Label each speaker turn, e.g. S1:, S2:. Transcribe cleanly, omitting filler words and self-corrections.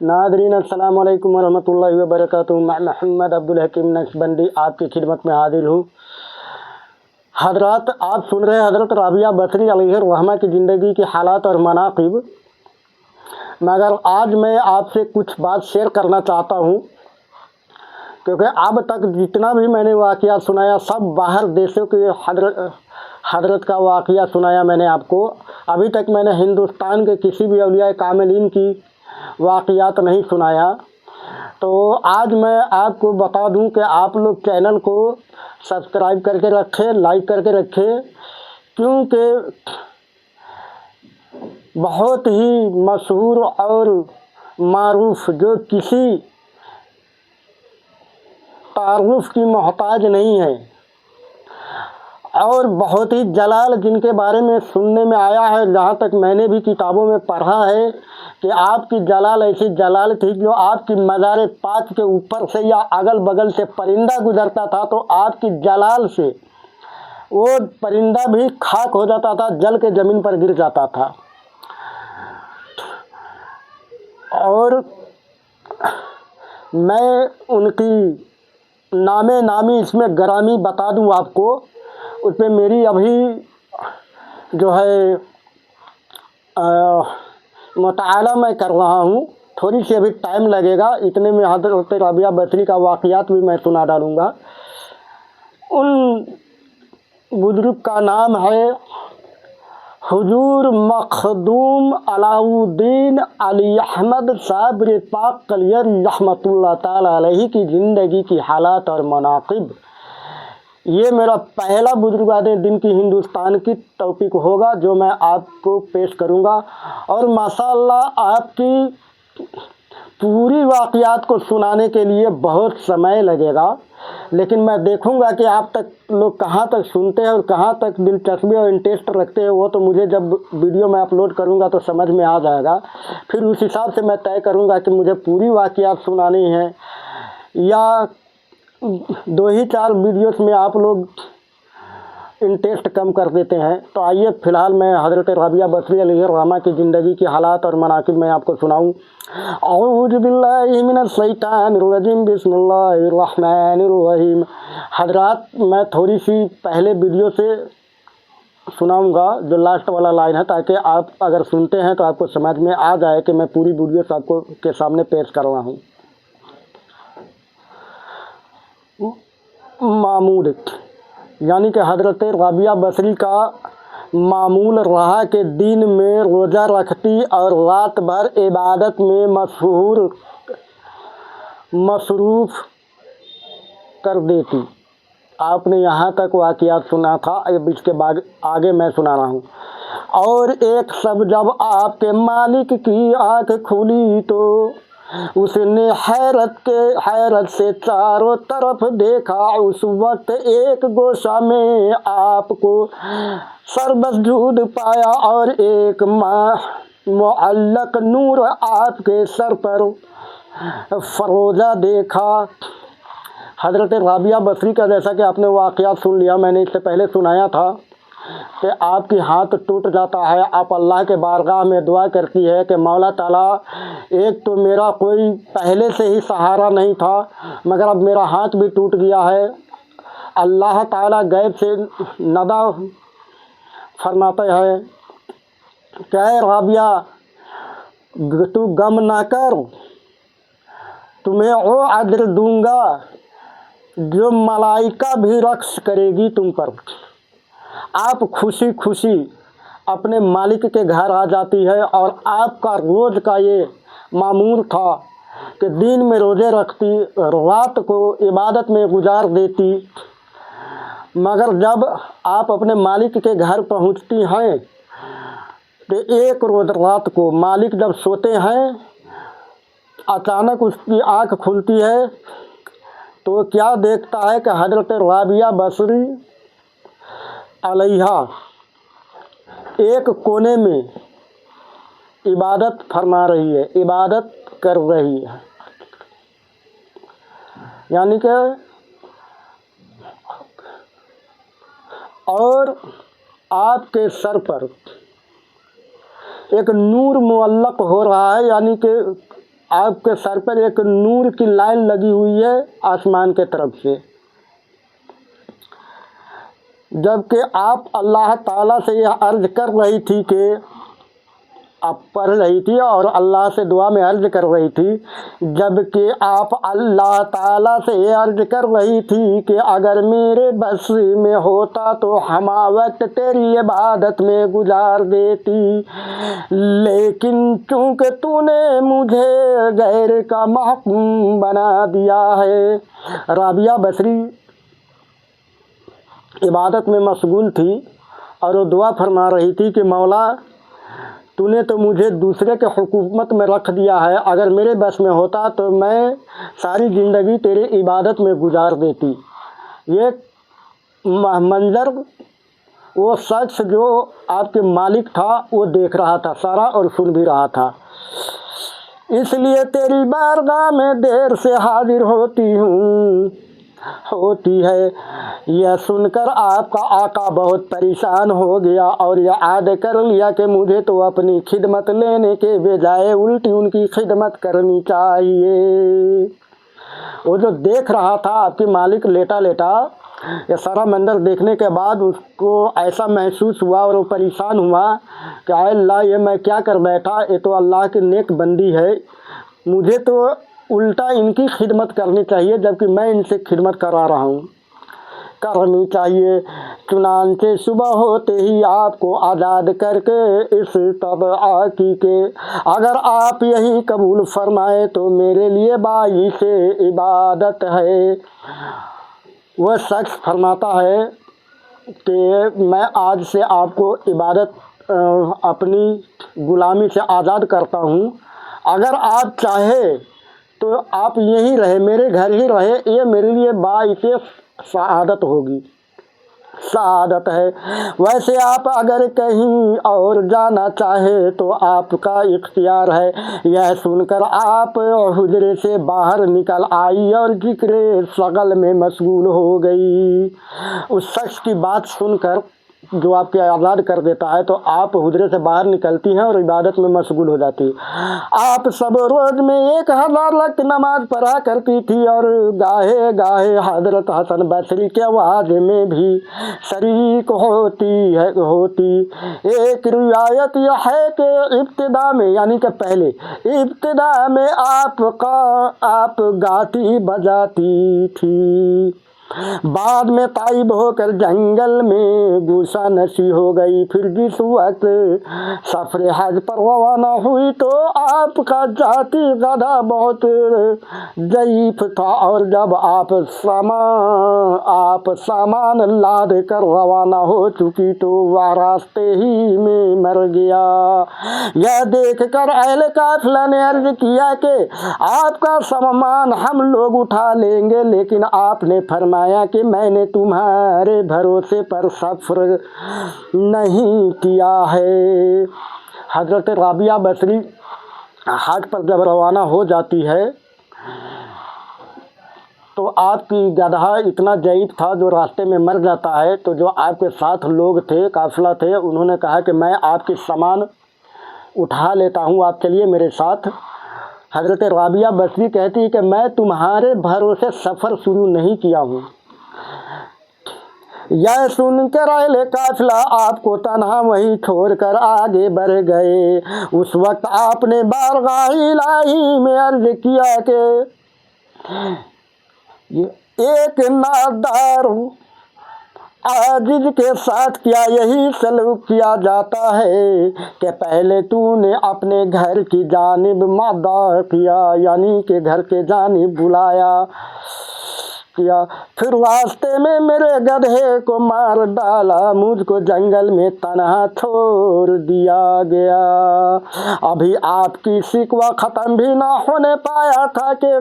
S1: Nadreen अस्सलाम वालेकुम वरहमतुल्लाहि वबरकातुहू। मैं मोहम्मद अब्दुल हकीम नक्शबंदी आपकी खिदमत में हाजिर हूँ। हजरात, आप सुन रहे हैं हज़रत राबिया बसरी अलैहिर्रहमा की ज़िंदगी की हालात और मनाक़िब। मगर आज मैं आपसे कुछ बात शेयर करना चाहता हूँ, क्योंकि अब तक जितना भी मैंने वाक़या सुनाया सब बाहर देशों के हजरत का वाक़या सुनाया मैंने आपको। अभी तक मैंने हिंदुस्तान के किसी भी औलिया कामिलीन की वाक़यात नहीं सुनाया। तो आज मैं आपको बता दूं कि आप लोग चैनल को सब्सक्राइब करके रखें, लाइक करके रखें, क्योंकि बहुत ही मशहूर और मारूफ जो किसी तारुफ की मोहताज नहीं है, और बहुत ही जलाल जिनके बारे में सुनने में आया है, जहाँ तक मैंने भी किताबों में पढ़ा है कि आपकी जलाल ऐसी जलाल थी जो आपकी मज़ार पाक के ऊपर से या अगल बगल से परिंदा गुजरता था तो आपकी जलाल से वो परिंदा भी खाक हो जाता था, जल के ज़मीन पर गिर जाता था। और मैं उनकी नामे नामी इसमें गरामी बता दूं आपको, उस पर मेरी अभी जो है मुताला मैं कर रहा हूँ, थोड़ी सी अभी टाइम लगेगा। इतने में हज़रत राबिया बसरी का वाक़यात भी मैं सुना डालूँगा। उन बुज़ुर्ग का नाम है हुजूर मखदूम अलाउद्दीन अली अहमद साबरी पाक कलियरी रहमतुल्लाह ताला अलैहि की ज़िंदगी की हालात और मनाक़िब। ये मेरा पहला बुजुर्गाने दिन की हिंदुस्तान की टॉपिक होगा जो मैं आपको पेश करूंगा। और माशाअल्लाह आपकी पूरी वाक़यात को सुनाने के लिए बहुत समय लगेगा, लेकिन मैं देखूंगा कि आप तक लोग कहाँ तक सुनते हैं और कहाँ तक दिलचस्पी और इंटरेस्ट रखते हैं। वो तो मुझे जब वीडियो में अपलोड करूंगा तो समझ में आ जाएगा। फिर उस हिसाब से मैं तय करूंगा कि मुझे पूरी वाक़यात सुनानी है या 2 ही 4 वीडियोस में आप लोग इंटरेस्ट कम कर देते हैं। तो आइए फ़िलहाल मैं हज़रत राबिया बसरी अलैहिर्रहमा की ज़िंदगी की हालात और मनाक़िब मैं आपको सुनाऊँ। औज़ु बिल्लाहि मिनश शैतानिर रजीम, बिस्मिल्लाहिर रहमानिर रहीम। हज़रात, मैं थोड़ी सी पहले वीडियो से सुनाऊँगा जो लास्ट वाला लाइन है, ताकि आप अगर सुनते हैं तो आपको समझ में आ जाए कि मैं पूरी वीडियो आपको के सामने पेश कर रहा हूँ। मामूल यानी कि हज़रत राबिया बसरी का मामूल रहा कि दिन में रोज़ा रखती और रात भर इबादत में मसरूफ़ कर देती। आपने यहाँ तक वाक़यात सुना था, अब इसके बाद आगे मैं सुना रहा हूँ। और एक सब जब आपके मालिक की आँख खुली तो उसने हैरत से चारों तरफ देखा। उस वक्त एक गोशा में आपको सरबजूद पाया और एक मुअल्लक नूर आपके सर पर फरोजा देखा। हज़रत राबिया बसरी का जैसा कि आपने वाक़या सुन लिया, मैंने इससे पहले सुनाया था कि आपकी हाथ टूट जाता है। आप अल्लाह के बारगाह में दुआ करती है कि मौला ताला, एक तो मेरा कोई पहले से ही सहारा नहीं था, मगर अब मेरा हाथ भी टूट गया है। अल्लाह ताला गैब से नदा फरमाते हैं कि राबिया, तू गम ना कर, तुम्हें वो अज्र दूंगा जो मलाइका भी रक्स करेगी तुम पर। आप खुशी खुशी अपने मालिक के घर आ जाती है, और आपका रोज़ का ये मामूल था कि दिन में रोज़े रखती, रात को इबादत में गुजार देती। मगर जब आप अपने मालिक के घर पहुंचती हैं तो एक रोज़ रात को मालिक जब सोते हैं, अचानक उसकी आँख खुलती है तो क्या देखता है कि हज़रत राबिया बसरी अलैहा एक कोने में इबादत फरमा रही है, इबादत कर रही है। यानी कि और आपके सर पर एक नूर मुअल्लक हो रहा है, यानी कि آپ کے سر پر ایک نور کی لائن لگی ہوئی ہے آسمان کے طرف سے، جبکہ آپ اللہ تعالیٰ سے یہ عرض کر رہی تھی کہ آپ پڑھ رہی تھی اور اللہ سے دعا میں عرض کر رہی تھی، جبکہ آپ اللہ تعالیٰ سے یہ عرض کر رہی تھی کہ اگر میرے بس میں ہوتا تو ہمہ وقت تیری عبادت میں گزار دیتی، لیکن چونکہ تو نے مجھے غیر کا محکوم بنا دیا ہے۔ رابعہ بصری عبادت میں مشغول تھی اور وہ دعا فرما رہی تھی کہ مولا تو نے تو مجھے دوسرے کے حکومت میں رکھ دیا ہے، اگر میرے بس میں ہوتا تو میں ساری زندگی تیرے عبادت میں گزار دیتی۔ یہ منظر وہ شخص جو آپ کے مالک تھا وہ دیکھ رہا تھا سارا اور سن بھی رہا تھا۔ اس لیے تیری بارگاہ میں دیر سے حاضر ہوتی ہے۔ یہ سن کر آپ کا آقا بہت پریشان ہو گیا اور یہ عاد کر لیا کہ مجھے تو اپنی خدمت لینے کے بجائے الٹی ان کی خدمت کرنی چاہیے۔ وہ جو دیکھ رہا تھا آپ کے مالک لیٹا لیٹا، یہ سارا منظر دیکھنے کے بعد اس کو ایسا محسوس ہوا اور وہ پریشان ہوا کہ اے اللہ یہ میں کیا کر بیٹھا، یہ تو اللہ کی نیک بندی ہے، مجھے تو الٹا ان کی خدمت کرنی چاہیے جبکہ میں ان سے خدمت کرا رہا ہوں، کرنی چاہیے۔ چنانچہ صبح ہوتے ہی آپ کو آزاد کر کے اس تبع کی کہ اگر آپ یہی قبول فرمائے تو میرے لیے باعث عبادت ہے۔ وہ شخص فرماتا ہے کہ میں آج سے آپ کو عبادت اپنی غلامی سے آزاد کرتا ہوں، اگر آپ چاہے تو آپ یہیں رہے، میرے گھر ہی رہے، یہ میرے لیے باعث سعادت ہوگی، سعادت ہے۔ ویسے آپ اگر کہیں اور جانا چاہے تو آپ کا اختیار ہے۔ یہ سن کر آپ حجرے سے باہر نکل آئی اور ذکر شغل میں مشغول ہو گئی۔ اس شخص کی بات سن کر جو آپ کے آزاد کر دیتا ہے تو آپ حجرے سے باہر نکلتی ہیں اور عبادت میں مشغول ہو جاتی ہیں۔ آپ سب روز میں 1000 رکعت نماز پڑھا کرتی تھی اور گاہے گاہے حضرت حسن بصری کے واعظ میں بھی شریک ہوتی۔ ایک روایت یہ ہے کہ ابتدا میں یعنی کہ پہلے ابتدا میں آپ گاتی بجاتی تھی، بعد میں تائب ہو کر جنگل میں گوشہ نشی ہو گئی۔ پھر جس وقت سفر حج پر روانہ ہوئی تو آپ کا ذاتی گدھا بہت ضعیف تھا اور جب آپ سامان لاد کر روانہ ہو چکی تو وہ راستے ہی میں مر گیا۔ یہ دیکھ کر اہل قافلہ نے عرض کیا کہ آپ کا سامان ہم لوگ اٹھا لیں گے، لیکن آپ نے فرمایا کہ میں نے تمہارے بھروسے پر سفر نہیں کیا ہے۔ حضرت رابعہ بصری حج پر جب روانہ ہو جاتی ہے تو آپ کی گدھا اتنا ضعیف تھا جو راستے میں مر جاتا ہے، تو جو آپ کے ساتھ لوگ تھے، قافلہ تھے، انہوں نے کہا کہ میں آپ کی سامان اٹھا لیتا ہوں، آپ چلیے میرے ساتھ۔ حضرت رابعہ بصری کہتی کہ میں تمہارے بھروسے سفر شروع نہیں کیا ہوں۔ یہ سن کر اہل قافلہ آپ کو تنہا وہیں چھوڑ کر آگے بڑھ گئے۔ اس وقت آپ نے بارگاہ الہی میں عرض کیا کہ ایک نادار عاجز کے ساتھ کیا یہی سلوک کیا جاتا ہے کہ پہلے تو نے اپنے گھر کی جانب مدعا کیا یعنی کہ گھر کے جانب بلایا کیا، پھر راستے میں میرے گدھے کو مار ڈالا، مجھ کو جنگل میں تنہا چھوڑ دیا گیا۔ ابھی آپ کی شکوہ ختم بھی نہ ہونے پایا تھا کہ